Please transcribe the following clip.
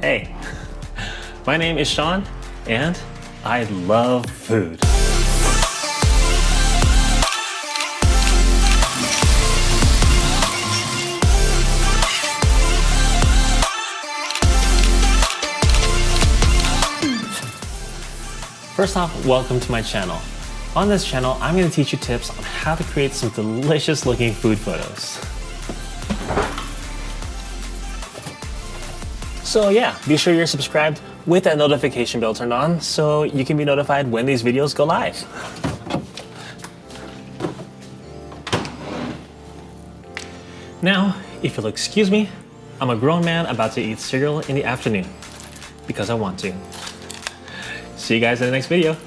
Hey, my name is Sean, and I love food. First off, welcome to my channel. On this channel, I'm going to teach you tips on how to create some delicious looking food photos. So yeah, be sure you're subscribed with that notification bell turned on so you can be notified when these videos go live. Now, if you'll excuse me, I'm a grown man about to eat cereal in the afternoon because I want to. See you guys in the next video.